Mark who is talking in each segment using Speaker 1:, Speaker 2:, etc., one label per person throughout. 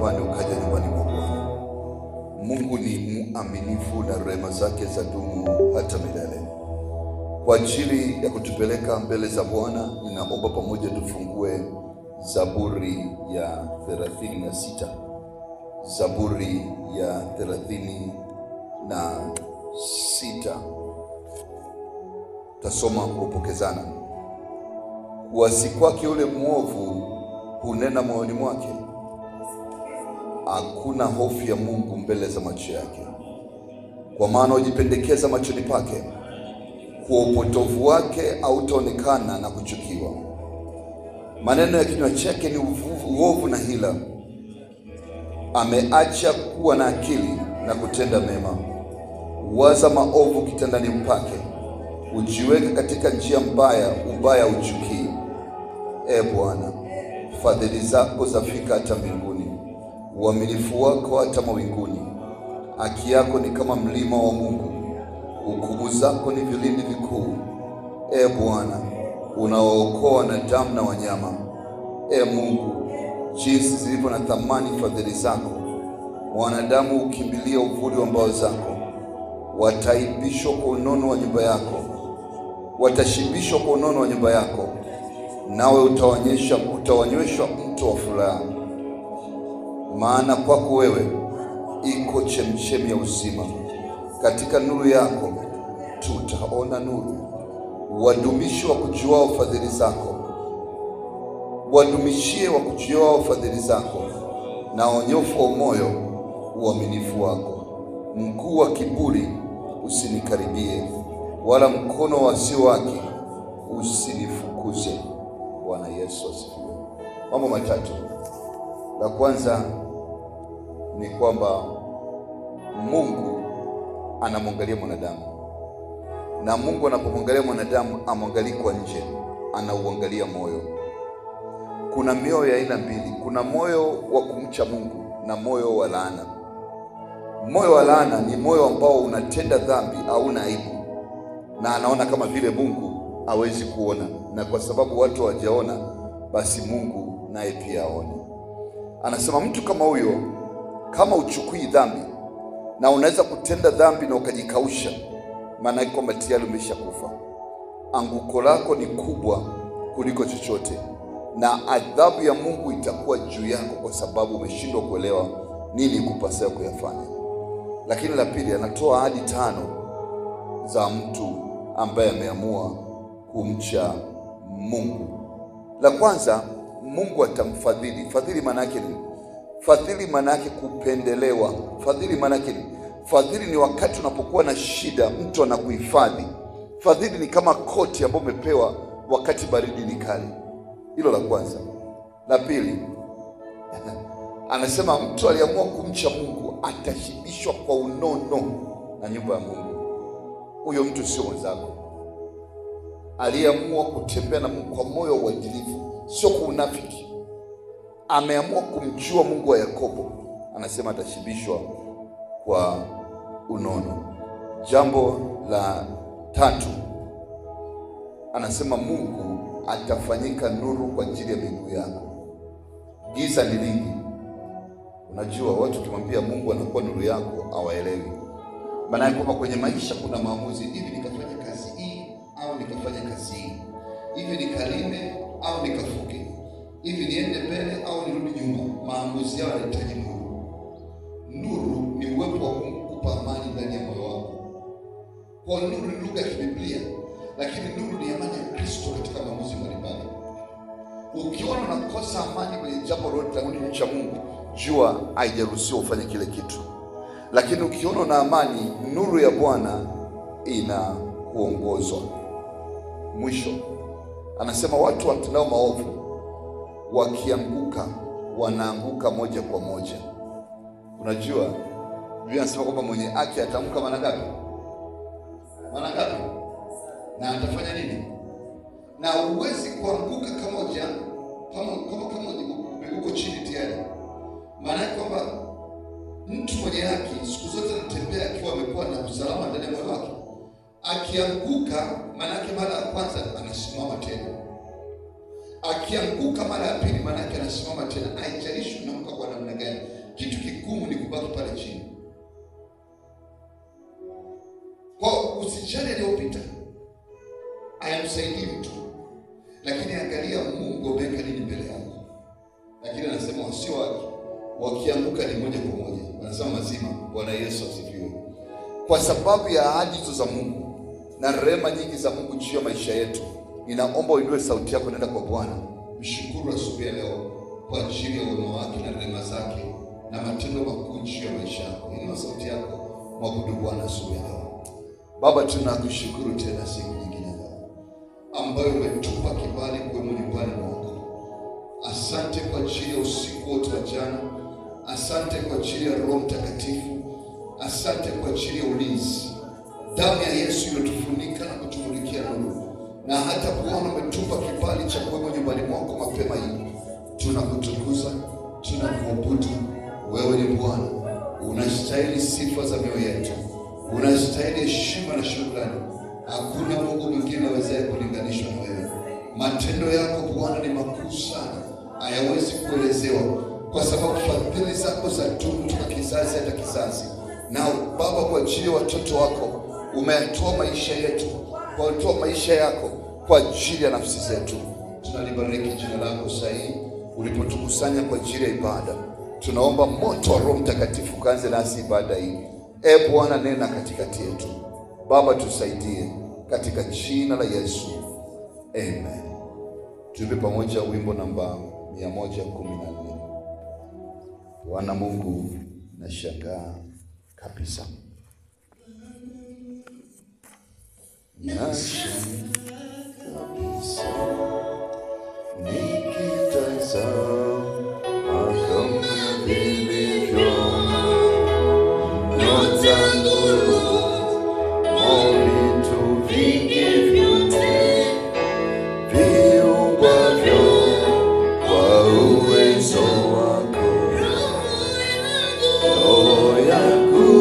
Speaker 1: unatamani ukaja nyumbani mwa Bwana. Mungu ni mwaminifu na rehema zake za dumu hata milele. Kwa ajili ya kutupeleka mbele za Bwana, ninaomba pamoja tufungue Zaburi ya 36. Zaburi ya 36. Tasoma kwa kupokezana. Kuasi kwake yule mwovu hunena moyoni mwake, hakuna hofu ya Mungu mbele za macho yake. Kwa maana hujipendekeza machoni pake, kwa upotovu wake hautaonekana na kuchukiwa. Maneno ya kinywa chake ni uovu na hila, ameacha kuwa na akili na kutenda mema. Waza maovu kitandani mpake, ujiweke katika njia mbaya, ubaya uchukii. Bwana, fadhili zako zafika hata mbinguni, uaminifu wako hata mawinguni. Haki yako ni kama mlima wa Mungu, hukumu zako ni vilindi vikuu. Bwana, unaookoa wanadamu na wanyama. Mungu, jinsi zilivyo na thamani fadhili zako! Wanadamu hukimbilia uvuli wa mbao zako. Wataibishwa kwa unono wa nyumba yako, watashibishwa kwa unono wa nyumba yako, nawe utawanyweshwa mto wa furaha. Maana kwako wewe iko chemchemi ya uzima, katika nuru yako tutaona nuru. Wadumishi wa kujuao fadhili zako, wadumishie wa kujuao fadhili zako, na onyofu wa moyo uaminifu wako. Mguu wa kiburi usinikaribie, wala mkono wa wasio wake usinifukuze. Bwana Yesu asifiwe. Mambo matatu. La kwanza ni kwamba Mungu anamwangalia mwanadamu, na Mungu anapomwangalia mwanadamu amwangalii kwa nje, anauangalia moyo. Kuna mioyo ya aina mbili, kuna moyo wa kumcha Mungu na moyo wa laana. Moyo wa laana ni moyo ambao unatenda dhambi, hauna aibu, na anaona kama vile Mungu hawezi kuona, na kwa sababu watu hawajaona, basi Mungu naye pia aone. Anasema mtu kama huyo, kama uchukui dhambi na unaweza kutenda dhambi na ukajikausha, maana yake kwamba tayari umeshakufa. Anguko lako ni kubwa kuliko chochote, na adhabu ya Mungu itakuwa juu yako kwa sababu umeshindwa kuelewa nini kupaswa kuyafanya. Lakini la pili, anatoa ahadi 5 za mtu ambaye ameamua kumcha Mungu. La kwanza, Mungu atamfadhili. Fadhili maana yake ni fadhili, maana yake kupendelewa. Fadhili maana yake ni fadhili ni wakati unapokuwa na shida, mtu anakuhifadhi. Fadhili ni kama koti ambayo umepewa wakati baridi ni kali. Hilo la kwanza. La pili, anasema mtu aliamua kumcha Mungu atashibishwa kwa unono na nyumba ya Mungu. Huyo mtu sio mwenzako. Aliamua kutembea na Mungu kwa moyo wa uadilifu, sio kwa unafiki. Ameamua kumjua Mungu wa Yakobo, anasema atashibishwa kwa unono. Jambo la tatu, anasema Mungu atafanyika nuru kwa ajili ya miguu yako. Giza ni lingi. Unajua watu ukimwambia Mungu anakuwa nuru yako hawaelewi. Maana yake kwamba kwenye maisha kuna maamuzi, hivi nikafanya kazi hii au nikafanya kazi hii, hivi nikalime au nikafuke, hivi niende mbele au nirudi nyuma. Maamuzi yao yanahitaji nuru. Nuru ni uwepo wa Mungu kukupa amani ndani ya moyo wako. Kwa nuru ni lugha ya Biblia, lakini nuru ni amani ya Kristo katika maamuzi mbalimbali. Ukiona unakosa amani kwenye jambo lolote la cha Mungu, jua haijaruhusiwa ufanye kile kitu. Lakini ukiona una amani, nuru ya Bwana inakuongozwa. Mwisho, anasema watu watendao maovu wakianguka, wanaanguka moja kwa moja. Unajua Biblia inasema kwamba mwenye haki ataamka mara ngapi? Mara ngapi? Na atafanya nini? Na uwezi kuanguka kama uko chini tayari. Maana yake kwamba mtu mwenye haki siku zote anatembea akiwa amekuwa na usalama ndani ya moyo wake. Akianguka, maana yake mara ya kwanza anasimama tena. Akianguka mara ya pili, maana yake anasimama tena. Haijalishi unaanguka kwa namna gani. usijali aliyopita, hayamsaidii mtu, lakini angalia Mungu ameweka nini mbele yako. Lakini anasema wasio wake wakianguka ni moja kwa moja wanasema mazima. Bwana Yesu asifiwe. Kwa sababu ya ahadi za Mungu na rehema nyingi za Mungu juu ya maisha yetu, ninaomba uinue sauti yako, nenda kwa Bwana, mshukuru asubuhi leo kwa ajili ya wema wake na rehema zake na matendo makuu juu ya maisha yako. Inua sauti yako, mwabudu Bwana asubuhi leo. Baba, tunakushukuru tena siku nyingine leo ambayo umetupa kibali kuwemo nyumbani mwako. Asante kwa ajili ya usiku wote wa jana. Asante kwa ajili ya Roho Mtakatifu. Asante kwa ajili ya ulinzi. Damu ya Yesu iliyotufunika na kutumulikia nuru. Na hata Bwana umetupa kibali cha kuwemo nyumbani mwako mapema hii. Tunakutukuza, tunakuabudu. Wewe ni Bwana, unastahili sifa za mioyo yetu, unastahili heshima na shukrani. Hakuna Mungu mwingine awezaye kulinganishwa na wewe. Matendo yako Bwana ni makuu sana, hayawezi kuelezewa, kwa sababu fadhili zako zadumu kutoka kizazi hata kizazi. Na Baba, kwa ajili ya watoto wako umeyatoa maisha yetu, umetoa maisha yako kwa ajili ya nafsi zetu. Tunalibariki jina lako sahihi ulipotukusanya kwa ajili ya ibada. Tunaomba moto wa Roho Mtakatifu kaanze nasi ibada hii. Bwana, nena katikati yetu. Baba, tusaidie katika jina la Yesu. Amen. Tuimbe pamoja wimbo namba 114. Bwana Mungu, nashangaa kabisa. Nashangaa kabisa nikitazama kama vilivyo nyota, nuru, vitu vingi vyote viumbwavyo kwa uwezo wako. Roho yangu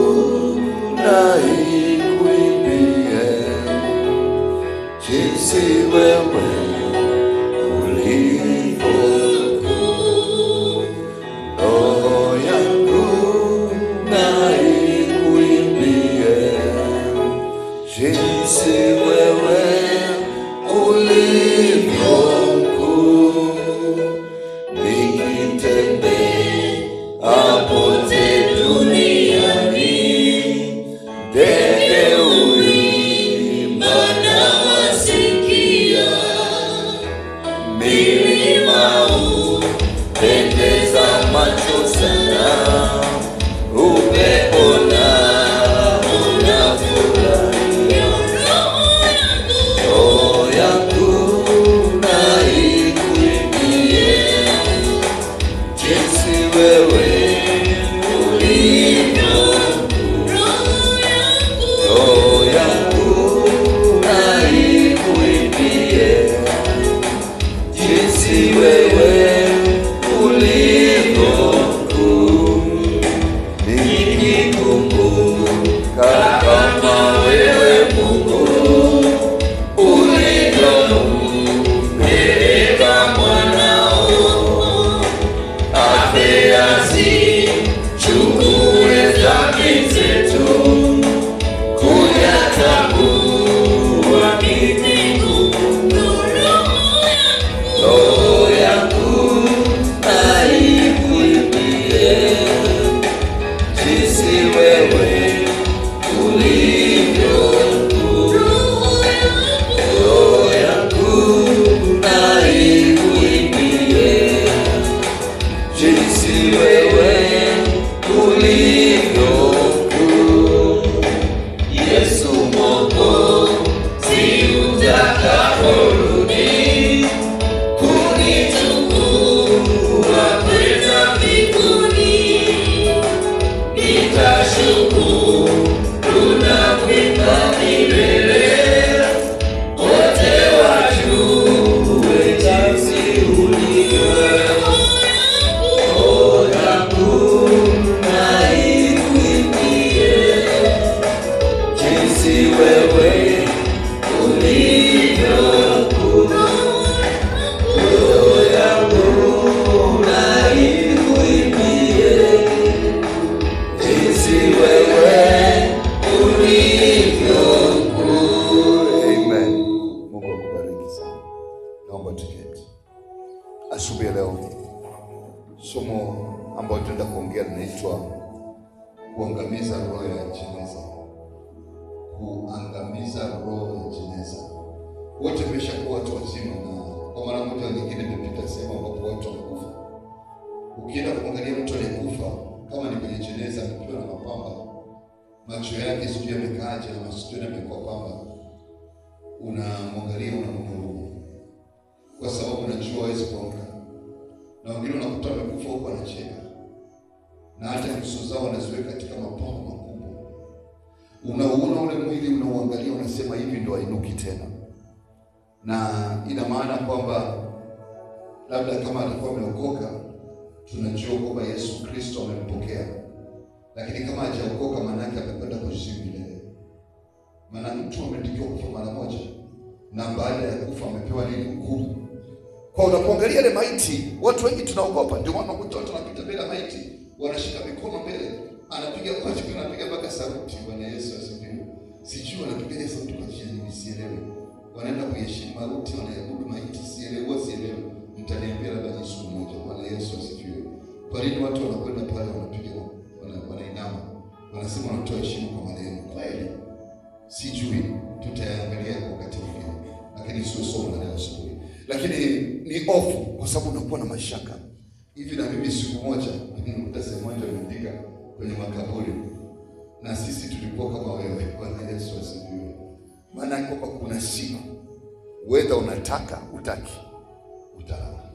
Speaker 1: na ikuimbie jinsi wewe ambayo tunaenda kuongea linaitwa kuangamiza roho ya jeneza. Kuangamiza roho ya jeneza. Wote tumeshakuwa watu wazima, na kwa mara moja nyingine tumepita sehemu ambapo watu wamekufa. Ukienda kuangalia mtu aliyekufa, kama ni kwenye jeneza amepiwa na mapamba, macho yake sijui yamekaaje na masikio yamekuwa pamba, unamwangalia unamhurumia, kwa sababu unajua hawezi kuamka. Na wengine unakuta wamekufa huko anacheka, na hata nyuso zao wanaziweka katika mapambo makubwa. Unaona ule mwili, unauangalia, unasema hivi ndo ainuki tena. Na ina maana kwamba labda kama atakuwa ameokoka, tunajua kwamba Yesu Kristo amempokea. Lakini kama hajaokoka, maana yake amekwenda kuzimu milele. Maana mtu ametakiwa kufa mara moja, na baada ya kufa amepewa nini? Hukumu. Kwa unapoangalia ile maiti, watu wengi tunaogopa. Ndio maana unakuta watu wanapita mbele ya maiti, wanashika mikono mbele, anapiga kwachi, anapiga mpaka sauti. Bwana Yesu asifiwe. Sijui wanapiga sauti kwa nini, sielewi. Wanaenda kuheshimu mauti, wanaabudu maiti, sielewi. Mtaniambia labda siku moja. Bwana Yesu asifiwe. Kwa nini watu wanakwenda pale wanapiga, wanainama, wanasema wanatoa heshima kwa marehemu? Kweli sijui, tutaangalia kwa wakati mwingine, lakini sio somo la leo asubuhi. Lakini ni hofu, kwa sababu unakuwa na mashaka. Hivi na mimi siku moja nilikuta sehemu moja imeandika kwenye makaburi, na sisi tulikuwa kama wewe. Bwana Yesu asifiwe. Maana kwamba kuna siku whether unataka utaki utalala,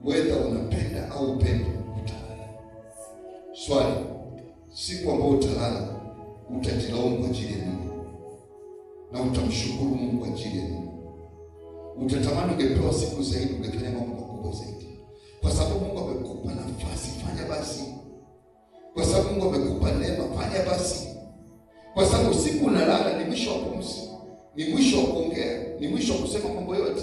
Speaker 1: whether unapenda au upendi utalala. Swali, siku ambayo utalala utajilaumu kwa ajili ya nini? Na utamshukuru Mungu kwa ajili ya nini? Utatamani ungepewa siku zaidi, ungefanya mambo makubwa zaidi. Kwa sababu Mungu amekupa nafasi, fanya basi. Kwa sababu Mungu amekupa neema, fanya basi. Kwa sababu siku unalala ni mwisho wa pumzi, ni mwisho wa kuongea, ni mwisho wa kusema mambo yote.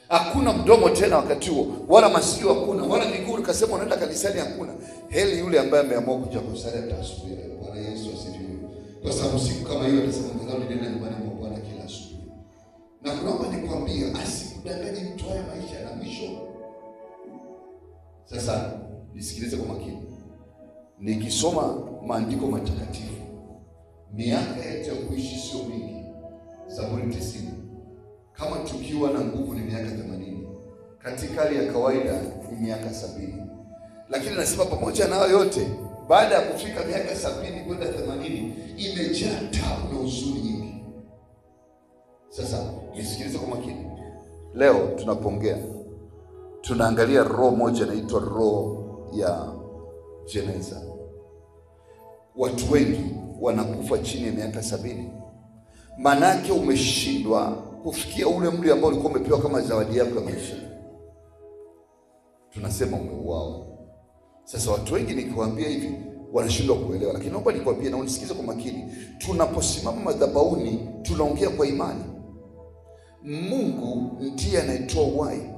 Speaker 1: Hakuna mdomo tena wakati huo, wala masikio hakuna, wala miguu ukasema unaenda kanisani hakuna. Heli yule ambaye ameamua kuja kusali hata asubuhi. Bwana Yesu asifiwe. Kwa sababu siku kama hiyo atasema ngao nenda nyumbani mwa Bwana kila asubuhi. Na kunaomba nikwambie, asikudanganye mtu, haya maisha yana mwisho. Sasa nisikilize kwa makini. Nikisoma maandiko matakatifu, miaka yetu ya kuishi sio mingi. Zaburi 90. Kama tukiwa na nguvu ni miaka 80. Katika hali ya kawaida ni miaka 70. Lakini nasema pamoja na hayo yote, baada ya kufika miaka 70 kwenda 80, imejaa taabu na huzuni nyingi. Sasa nisikilize kwa makini. Leo tunapoongea tunaangalia roho moja inaitwa roho ya jeneza. Watu wengi wanakufa chini ya miaka 70. Manake umeshindwa kufikia ule umri ambao ulikuwa umepewa kama zawadi yako ya maisha. Tunasema umeuawa. Sasa watu wengi nikiwaambia hivi wanashindwa kuelewa, lakini naomba nikwambie na unisikize kwa makini. Tunaposimama madhabahuni tunaongea kwa imani. Mungu ndiye anayetoa uhai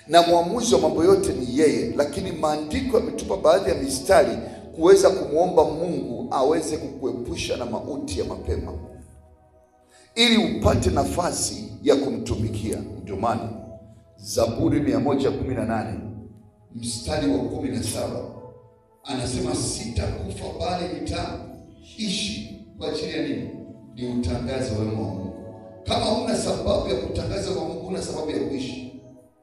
Speaker 1: na mwamuzi wa mambo yote ni yeye, lakini maandiko yametupa baadhi ya mistari kuweza kumwomba Mungu aweze kukuepusha na mauti ya mapema, ili upate nafasi ya kumtumikia. Ndio maana Zaburi 118 mstari wa 17 anasema, sitakufa bali nitaishi. Kwa ajili ya nini? Ni utangaze wema wa Mungu. Kama huna sababu ya kutangaza kwa Mungu, huna sababu ya kuishi.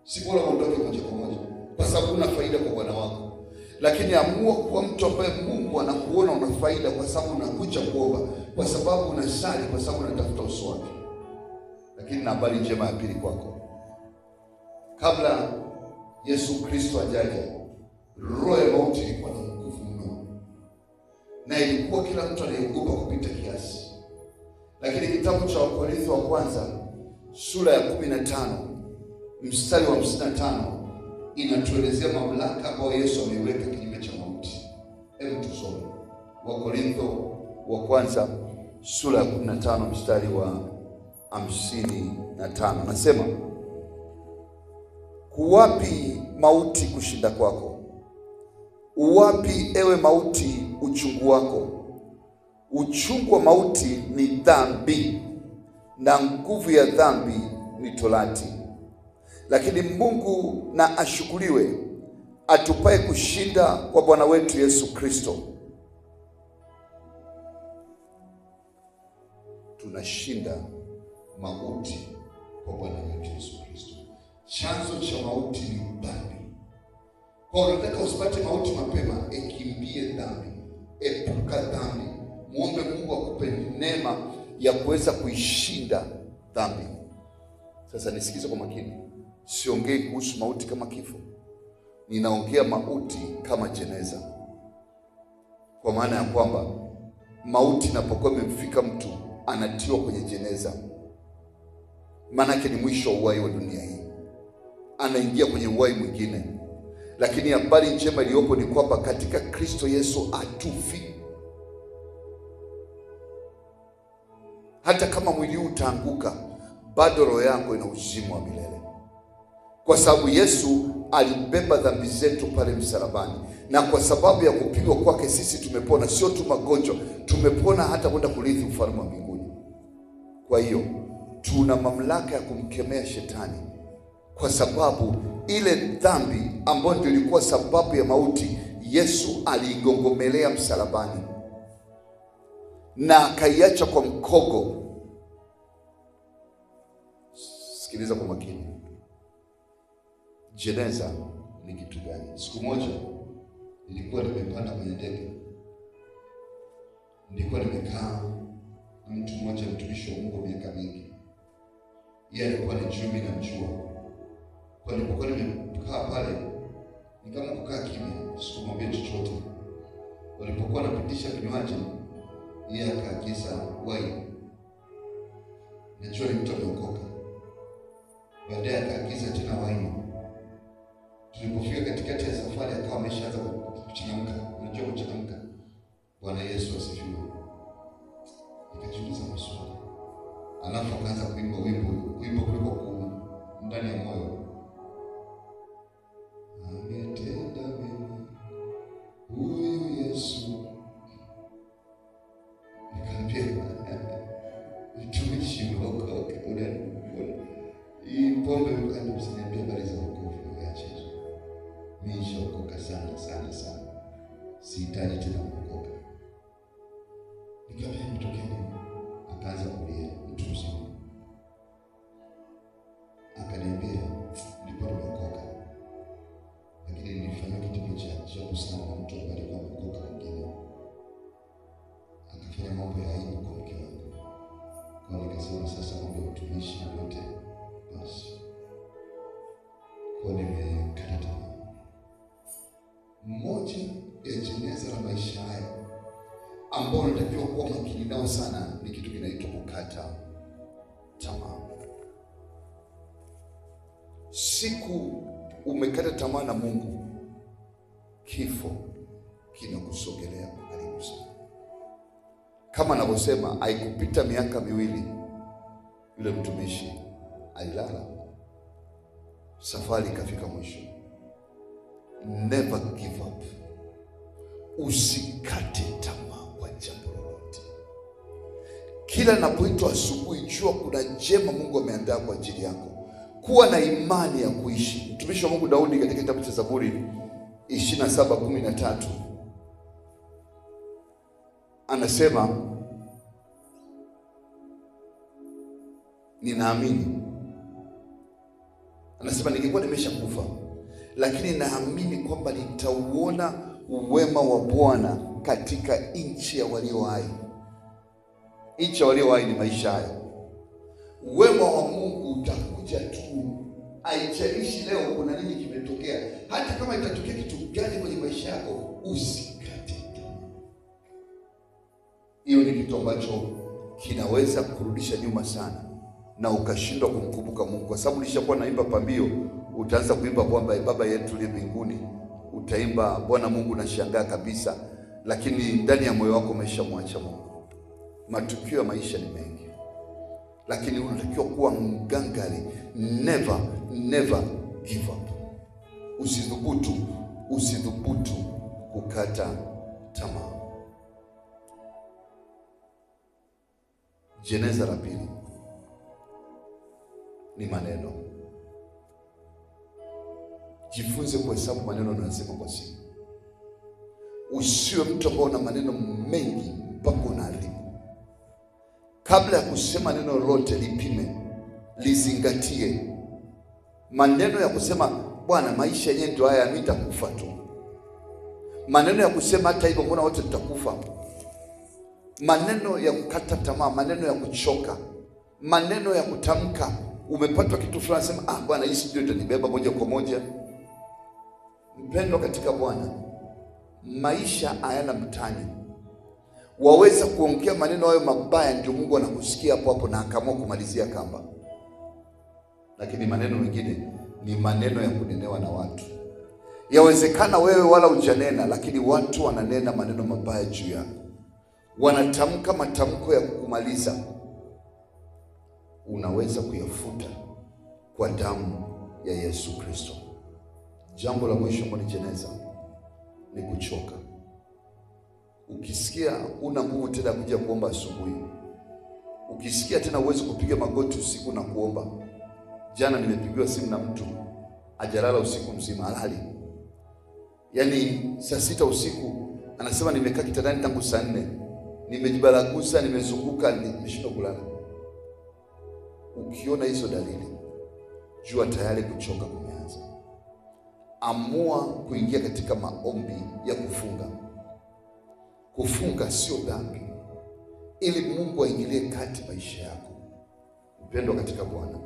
Speaker 1: Si bora uondoke moja kwa moja, kwa sababu una faida kwa Bwana wako. Lakini amua kuwa mtu ambaye Mungu anakuona una faida, kwa sababu unakuja kuomba, kwa sababu unasali, kwa sababu unatafuta uso wake. Lakini na habari njema ya pili kwako. Kabla Yesu Kristo ajaja, roho ya mauti ilikuwa na nguvu mno, na ilikuwa kila mtu anayeogopa kupita kiasi. Lakini kitabu cha Wakorintho wa kwanza sura ya 15 mstari wa 55 inatuelezea mamlaka ambayo Yesu ameiweka kinyume cha mauti. Hebu tusome Wakorintho wa kwanza sura ya 15 mstari wa 55. Nasema, kuwapi mauti kushinda kwako? Uwapi ewe mauti uchungu wako? Uchungu wa mauti ni dhambi, na nguvu ya dhambi ni torati. Lakini Mungu na ashukuriwe, atupaye kushinda kwa Bwana wetu Yesu Kristo. Tunashinda mauti kwa Bwana wetu Yesu Kristo. Chanzo cha mauti ni dhambi. Kwa hiyo unataka usipate mauti mapema, ekimbie dhambi, epuka dhambi. Muombe Mungu akupe neema ya kuweza kuishinda dhambi. Sasa nisikize kwa makini. Siongei kuhusu mauti kama kifo. Ninaongea mauti kama jeneza. Kwa maana ya kwamba mauti inapokuwa imemfika mtu, anatiwa kwenye jeneza. Maana yake ni mwisho wa uhai wa dunia hii. Anaingia kwenye uhai mwingine. Lakini habari njema iliyopo ni kwamba katika Kristo Yesu hatufi. Hata kama mwili huu utaanguka, bado roho yako ina uzima wa milele. Kwa sababu Yesu alibeba dhambi zetu pale msalabani. Na kwa sababu ya kupigwa kwake sisi tumepona. Sio tu magonjwa, tumepona hata kwenda kurithi ufalme wa mbinguni. Kwa hiyo tuna mamlaka ya kumkemea shetani, kwa sababu ile dhambi ambayo ndio ilikuwa sababu ya mauti, Yesu aliigongomelea msalabani na akaiacha kwa mkogo. Sikiliza kwa makini. Jeneza ni kitu gani? Siku moja nilikuwa nimepanda kwenye ndege. Nilikuwa nimekaa na mtu mmoja, mtumishi wa Mungu miaka mingi. Yeye alikuwa ni juu, mimi namjua. Kwa nilipokuwa nimekaa pale, ni kama kukaa kimya, sikumwambia chochote. Walipokuwa napitisha vinywaji, yeye akaagiza wine. Najua ni mtu ameokoka. Baadaye akaagiza tena wine. Tulipofika katikati ya safari, akawa ameshaanza kuchangamka. Unajua kuchangamka? Bwana Yesu asifiwe. Nikajiuliza maswali. Alafu akaanza kuimba wimbo kuliko kuuma ndani ya moyo. Ametenda mema huyu Yesu. Nikamwambia, mtumishi mwokoke, hii pombe mkani msiniambia habari za wokovu, acha hizo. Mimi nishaokoka sana. Sihitaji tena kuokoka. Nikamwambia, mtokee nini? Akaanza kulia, mtu mzima. Akaniambia, ndipo nimeokoka. Lakini nilifanya kitu cha ajabu sana na mtu ambaye alikuwa ameokoka mwingine. Akafanya mambo ya aibu kwa mke wangu. Kwa nikasema sasa mambo ya utumishi na yote basi. Kwa nimekata tamaa. Mmoja ya jeneza la maisha haya ambao unatakiwa kuwa makini nao sana ni kitu kinaitwa kukata tamaa. Siku umekata tamaa na Mungu, kifo kinakusogelea karibu sana. Kama anavyosema, haikupita miaka miwili yule mtumishi alilala, safari ikafika mwisho. Never give up. Usikate tamaa kwa jambo lolote. Kila napoitwa asubuhi, jua kuna jema Mungu ameandaa kwa ajili yako. Kuwa na imani ya kuishi. Mtumishi wa Mungu Daudi katika kitabu cha Zaburi 27:13 anasema, ninaamini. Anasema ningekuwa nimeshakufa, lakini naamini kwamba nitauona uwema wa Bwana katika nchi ya walio hai. Nchi ya walio hai ni maisha haya. Uwema wa Mungu utakuja tu. Haijalishi leo kuna nini kimetokea. Hata kama itatokea kitu gani kwenye maisha yako, usikate tamaa. Hiyo ni kitu ambacho kinaweza kurudisha nyuma sana na ukashindwa kumkumbuka Mungu. Kwa sababu ulishakuwa naimba pambio, utaanza kuimba kwamba Baba yetu uliye mbinguni, utaimba Bwana Mungu, na shangaa kabisa, lakini ndani ya moyo wako umeshamwacha Mungu. Matukio ya maisha ni mengi, lakini unatakiwa kuwa mgangari. Never give up. Usidhubutu kukata tamaa. Jeneza la pili ni maneno. Jifunze kuhesabu maneno unayosema kwa siku. Usiwe mtu ambaye una maneno mengi mpaka unaharibu. Kabla ya kusema neno lolote lipime, lizingatie. Maneno ya kusema bwana maisha yenyewe ndio haya, mimi nitakufa tu. Maneno ya kusema hata hivyo mbona wote tutakufa. Maneno ya kukata tamaa, maneno ya kuchoka, maneno ya kutamka umepatwa kitu fulani sema bwana hii ndio itanibeba moja kwa moja. Mpendwa katika Bwana, maisha hayana mtani. Waweza kuongea maneno hayo mabaya, ndio Mungu anakusikia hapo hapo na akaamua kumalizia kamba. Lakini maneno mengine ni maneno ya kunenewa na watu. Yawezekana wewe wala hujanena, lakini watu wananena maneno mabaya juu yako. Wanatamka matamko ya kukumaliza. Unaweza kuyafuta kwa damu ya Yesu Kristo. Jambo la mwisho ambalo jeneza ni kuchoka. Ukisikia una nguvu tena kuja kuomba asubuhi, ukisikia tena uweze kupiga magoti usiku na kuomba. Jana nimepigiwa simu na mtu ajalala usiku mzima, halali. Yaani saa 6 usiku anasema nimekaa kitandani tangu saa 4. Nimejibaragusa, nimezunguka, nimeshindwa kulala. Ukiona hizo dalili, jua tayari kuchoka kumeanza. Amua kuingia katika maombi ya kufunga. Kufunga sio dhambi, ili Mungu aingilie kati maisha yako. Mpendwa katika Bwana,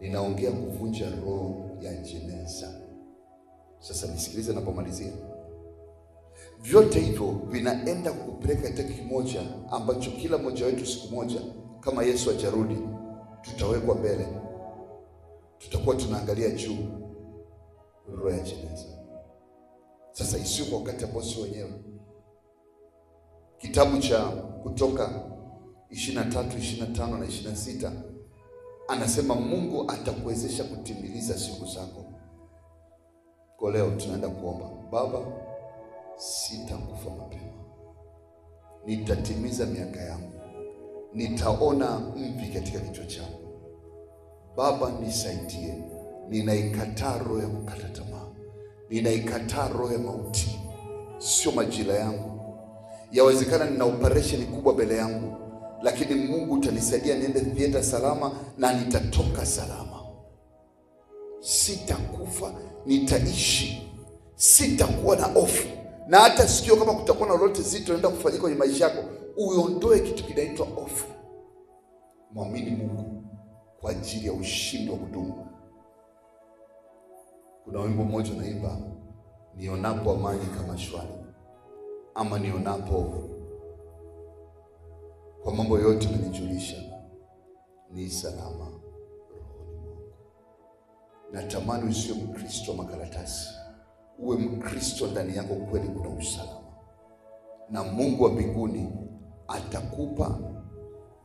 Speaker 1: ninaongea kuvunja roho ya jeneza. Sasa nisikilize napomalizia. Vyote hivyo vinaenda kukupeleka katika kimoja ambacho kila mmoja wetu siku moja, kama Yesu ajarudi, tutawekwa mbele. Tutakuwa tunaangalia juu roho ya jeneza. Sasa isiyo kwa wakati ambao si wenyewe. Kitabu cha Kutoka 23, 25 na 26 anasema Mungu atakuwezesha kutimiliza siku zako. Kwa leo tunaenda kuomba. Baba, sitakufa mapema. Nitatimiza miaka yangu. Nitaona mvi katika kichwa changu. Baba nisaidie. Ninaikataa roho ya kukata tamaa. Ninaikataa roho ya mauti. Sio majira yangu. Yawezekana nina operation kubwa mbele yangu, lakini Mungu utanisaidia niende theater salama na nitatoka salama. Sitakufa, nitaishi. Sitakuwa na hofu. Na hata sikio kama kutakuwa na lolote zito linaenda kufanyika kwenye maisha yako, uiondoe kitu kinaitwa hofu. Muamini Mungu kwa ajili ya ushindi wa kudumu. Kuna wimbo mmoja unaimba, nionapo amani kama shwari, ama nionapo kwa mambo yote umenijulisha, ni salama rohoni mwangu. Natamani usiwe Mkristo makaratasi, uwe Mkristo ndani yako kweli kuna usalama. Na Mungu wa mbinguni atakupa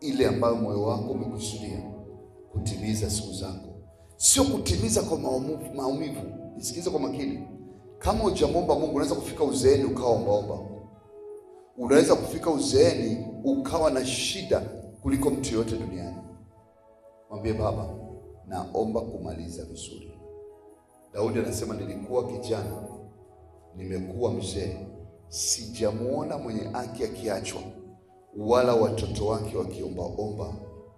Speaker 1: ile ambayo moyo wako umekusudia kutimiza siku zako. Sio kutimiza kwa maumivu. Nisikize kwa makini. Kama hujamwomba Mungu, unaweza kufika uzeeni ukawa ombaomba. Unaweza kufika uzeeni ukawa na shida kuliko mtu yote duniani. Mwambie Baba, naomba kumaliza vizuri. Daudi anasema nilikuwa kijana, nimekuwa mzee, sijamuona mwenye haki akiachwa, wala watoto wake wakiombaomba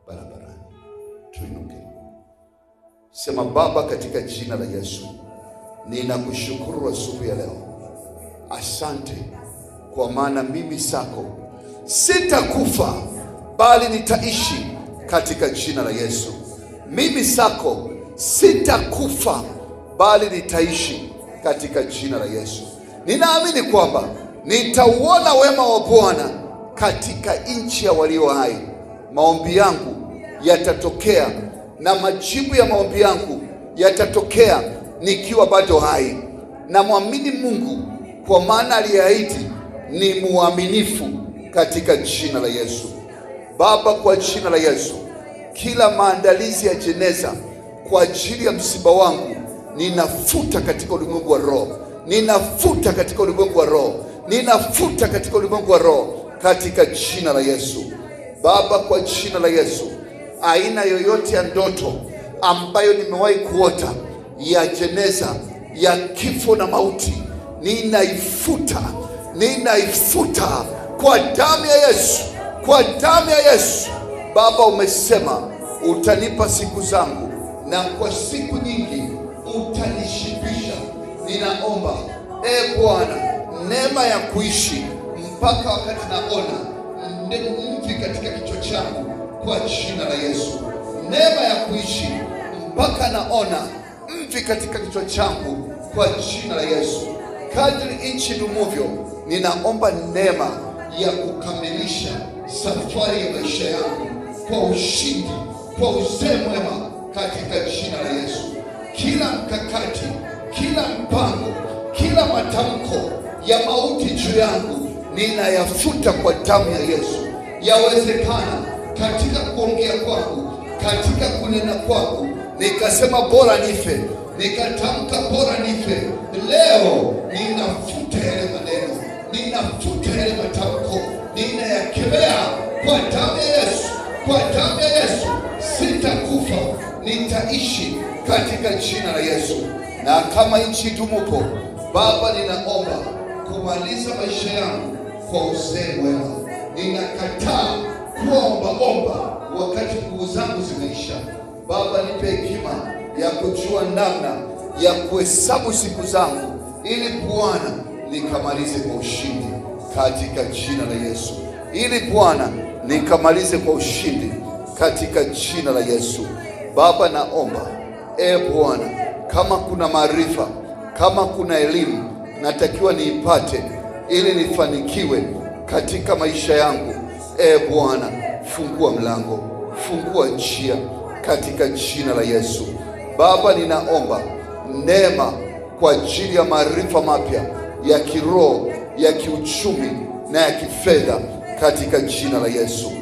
Speaker 1: barabarani. Tuinuke. Sema, Baba, katika jina la Yesu, ninakushukuru asubuhi ya leo. Asante kwa maana mimi sako sitakufa bali nitaishi katika jina la Yesu. Mimi sako sitakufa bali nitaishi katika jina la Yesu. Ninaamini kwamba nitauona wema wa Bwana katika nchi ya walio hai. Maombi yangu yatatokea na majibu ya maombi yangu yatatokea nikiwa bado hai. Na muamini Mungu kwa maana aliyeahidi ni muaminifu katika jina la Yesu. Baba, kwa jina la Yesu, kila maandalizi ya jeneza kwa ajili ya msiba wangu ninafuta katika ulimwengu wa roho. Ninafuta katika ulimwengu wa roho. Ninafuta katika ulimwengu wa roho katika jina la Yesu. Baba, kwa jina la Yesu, aina yoyote ya ndoto ambayo nimewahi kuota ya jeneza, ya kifo na mauti ninaifuta kwa damu ya Yesu, kwa damu ya Yesu. Baba, umesema utanipa siku zangu na kwa siku nyingi utanishibisha. Ninaomba Bwana neema ya kuishi mpaka wakati naona mvi katika kichwa changu kwa jina la Yesu. Neema ya kuishi mpaka naona mvi katika kichwa changu kwa jina la Yesu. Kadri nchi idumuvyo, ninaomba neema ya kukamilisha safari ya maisha yangu kwa ushindi, kwa uzee mwema katika jina la Yesu. Kila mkakati, kila mpango, kila matamko ya mauti juu yangu ninayafuta kwa damu ya Yesu. Yawezekana katika kuongea kwangu, katika kunena kwangu nikasema bora nife, nikatamka bora nife. Leo ninafuta yale maneno, ninafuta yale matamko, ninayakemea kwa damu ya Yesu, kwa damu ya Yesu. Sitakufa, nitaishi katika jina la Yesu. Na kama nchi idumupo, Baba, ninaomba kumaliza maisha yangu kwa uzee mwema. Ninakataa kuomba wakati nguvu zangu zimeisha. Baba, nipe hekima ya kujua namna ya kuhesabu siku zangu, ili Bwana nikamalize kwa ushindi katika jina la Yesu. Ili Bwana nikamalize kwa ushindi katika jina la Yesu. Baba, naomba Bwana, kama kuna maarifa, kama kuna elimu natakiwa niipate ili nifanikiwe katika maisha yangu, Bwana, fungua mlango, fungua njia katika jina la Yesu. Baba, ninaomba neema kwa ajili ya maarifa mapya ya kiroho, ya kiuchumi na ya kifedha katika jina la Yesu.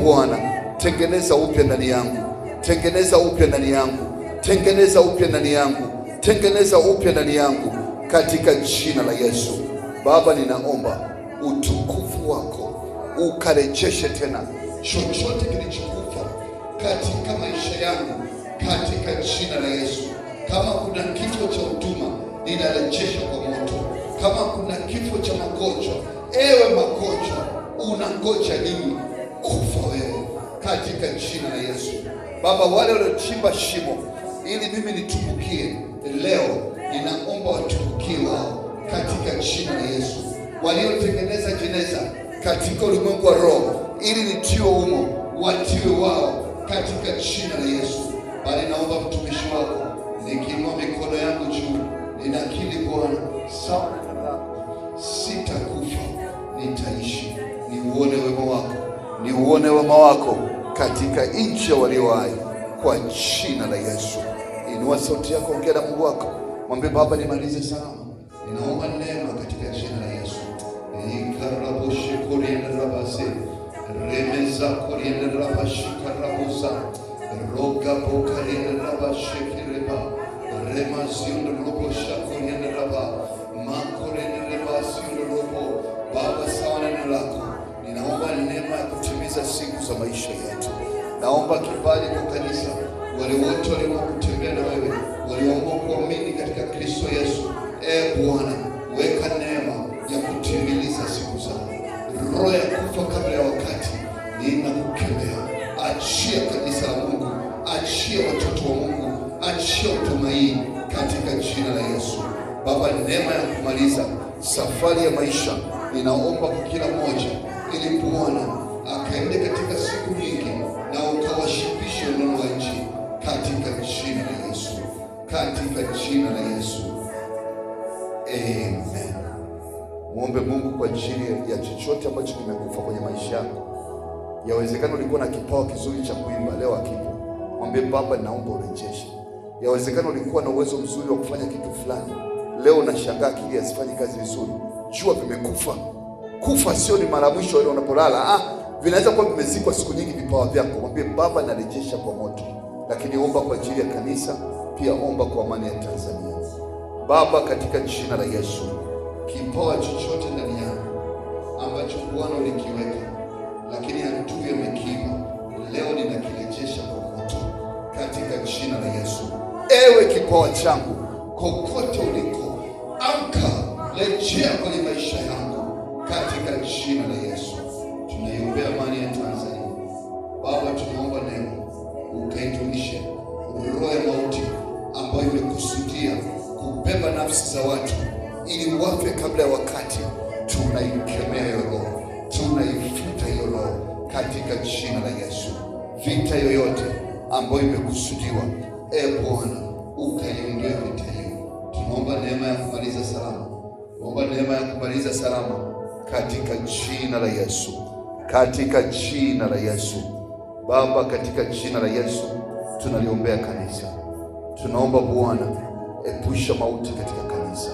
Speaker 1: Bwana, tengeneza upya ndani yangu, tengeneza upya ndani yangu, tengeneza upya ndani yangu, tengeneza upya ndani yangu katika jina la Yesu. Baba, ninaomba utukufu wako ukarejeshe tena chochote kilichokufa katika maisha yangu katika jina la Yesu. Kama kuna kifo cha huduma, ninarejesha kwa moto. Kama kuna kifo cha magonjwa, ewe magonjwa, unangoja nini? Kufa wewe katika jina la Yesu. Baba, wale waliochimba shimo ili mimi nitumbukie, leo ninaomba watumbukie wao katika jina la Yesu. Waliotengeneza jeneza katika ulimwengu wa roho ili nitiwe humo, watiwe wao katika jina la Yesu. Bali naomba mtumishi wako, nikiinua mikono yangu juu, ninakiri Bwana, sawa sitakufa, nitaishi niuone wema wako, niuone wema wako katika nchi ya walio hai kwa jina la Yesu. Inua sauti yako, ongea na Mungu wako, mwambie Baba, nimalize salama. Ninaomba neema katika jina la Yesu. Ikaraboshe korienda rabase, remeza korienda rabashika rabusa, roga bokarienda rabashe kireba, remaziunda robosha korienda raba, makorenda rebasiunda robo. Baba, sawa na neno lako, ninaomba neema ya kutimiza siku za maisha yetu. Naomba kibali kwa kanisa, wale wote walioamua kutembea na wewe, walioamua kuamini katika Kristo Yesu. Bwana, weka neema ya kutimiliza siku zao. Roho ya kufa kabla ya wakati ninakukemea. Achia kanisa la Mungu, achia watoto wa Mungu, achia utumaini katika jina la Yesu. Baba, neema ya kumaliza safari ya maisha ninaomba kwa kila mmoja, ili Bwana akaende katika siku nyingi na ukawashibishe neno la nchi katika jina la Yesu, katika jina la Yesu. Amen. Muombe Mungu kwa ajili ya chochote ambacho kimekufa kwenye maisha yako. Yawezekana ulikuwa na kipawa kizuri cha kuimba, leo hakipo. Mwambie Baba, naomba urejeshe. Yawezekana ulikuwa na uwezo mzuri wa kufanya kitu fulani, leo unashangaa akili hazifanyi kazi vizuri. Jua vimekufa. Kufa sio ni mara mwisho ile unapolala. Vinaweza kuwa vimezikwa siku nyingi vipawa vyako. Mwambie Baba, narejesha kwa moto. Lakini omba kwa ajili ya kanisa, pia omba kwa amani ya Tanzania. Baba, katika jina la Yesu, kipawa chochote ndani yako ambacho Bwana ulikiweka lakini adui amekiba, leo ninakirejesha kwa moto katika jina la Yesu. Ewe kipawa changu, kokote kwenye maisha yangu katika jina la Yesu. Tunaiombea amani ya Tanzania. Baba, tunaomba neema ukaitumishe roho ya mauti ambayo imekusudia kubeba nafsi za watu ili wafe kabla ya wakati. Tunaikemea hiyo roho, tunaifuta hiyo roho katika jina la Yesu. Vita yoyote ambayo imekusudiwa, Bwana, ukaiondoe vita hiyo. Tunaomba neema ya kumaliza salama, tunaomba neema ya kumaliza salama katika jina la Yesu, katika jina la Yesu. Baba, katika jina la Yesu tunaliombea kanisa. Tunaomba Bwana, epusha mauti katika kanisa,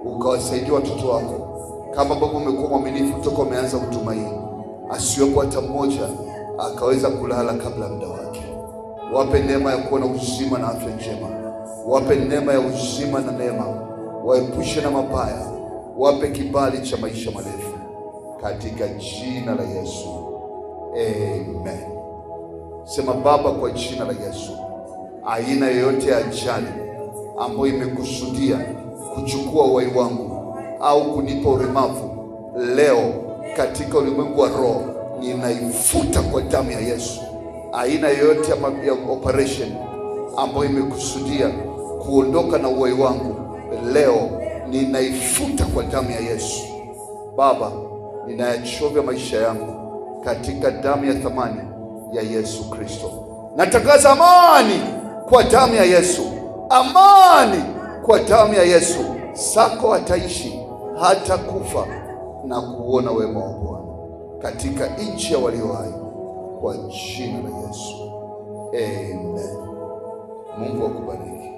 Speaker 1: ukawasaidia watoto wako kama ambavyo umekuwa mwaminifu toka umeanza huduma hii. Asiwepo hata mmoja akaweza kulala kabla muda wake. Wape neema ya kuwa na uzima na afya njema, wape neema ya uzima na neema, waepushe na mabaya, wape kibali cha maisha marefu katika jina la Yesu, amen. Sema, Baba, kwa jina la Yesu, aina yoyote ya ajali ambayo imekusudia kuchukua uhai wangu au kunipa ulemavu, leo katika ulimwengu wa roho ninaifuta kwa damu ya Yesu. Aina yoyote ya operation ambayo imekusudia kuondoka na uhai wangu, leo ninaifuta kwa damu ya Yesu. Baba, ninayachovya maisha yangu katika damu ya thamani ya Yesu Kristo. Natangaza amani kwa damu ya Yesu, amani kwa damu ya Yesu. Sako ataishi hata kufa na kuona wema wa Bwana katika nchi ya walio hai kwa jina la Yesu, amen. Mungu akubariki.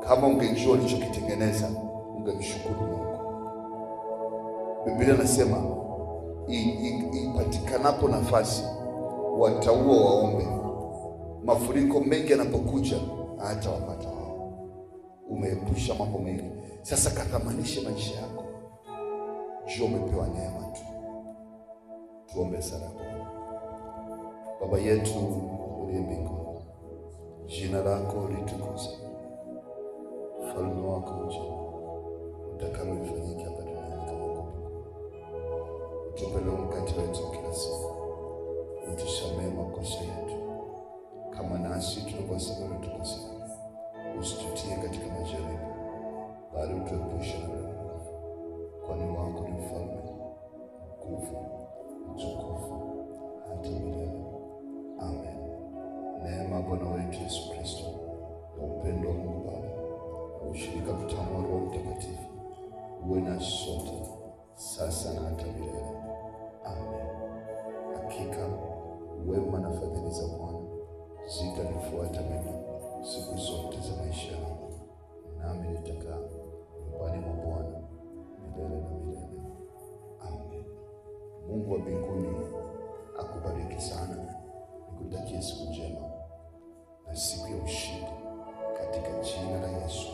Speaker 1: Kama ungejua ulichokitengeneza, ungemshukuru Mungu. Biblia nasema ipatikanapo nafasi wataua waombe. Mafuriko mengi yanapokuja hata wapata wao. Umeepusha mambo mengi. Sasa kathamanishe maisha yako. Jua umepewa neema tu. Tuombe sana. Baba yetu uliye mbinguni, jina lako litukuzwe, ufalme wako uje, utakalo lifanyike hapa duniani kama huko mbinguni. Utupe leo mkate wetu kila siku, utusamehe makosa yetu kama nasi tunavyosamehe waliotukosea, usitutie katika majaribu, bali utuepushe na maovu, kwani wako ni ufalme, nguvu, utukufu hata milele. Amen. Neema Bwana wetu Yesu Kristo na upendo wa Mungu Baba na ushirika mtamu wa Roho Mtakatifu uwe na sote sasa na hata milele. Amen. Hakika wema na fadhili za Bwana zitanifuata mimi siku zote za maisha yangu, nami nitakaa nyumbani mwa Bwana milele na milele. Amen. Mungu wa mbinguni akubariki sana. Nikutakie siku njema na siku ya ushindi katika jina la Yesu.